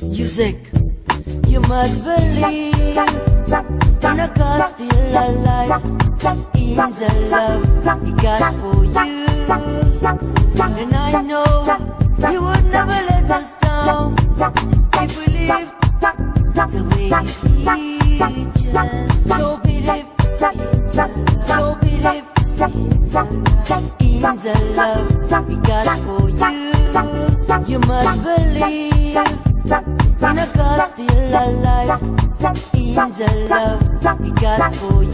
Music, you must believe in a God still alive. In the love He got for you, and I know He would never let us down if we live the way He teaches. So believe, so believe in the love He got for you. You must believe in a God still alive. In the love He got for you,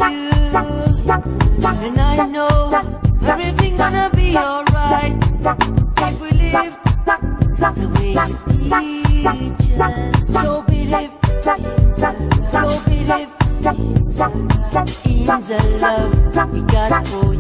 and I know everything gonna be alright if we live the way He teaches. So believe, so believe in the love He got for you.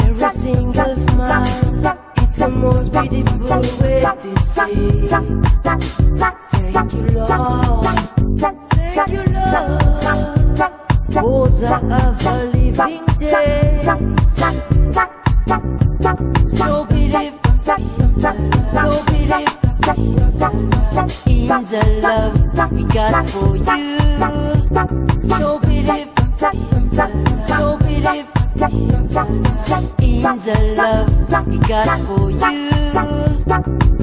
Every single smile, it's the most beautiful way to say thank you, Lord, thank you, Lord. Rosa of a living day. So believe, so believe in the love He got for you. So believe, so believe in the love He got for you.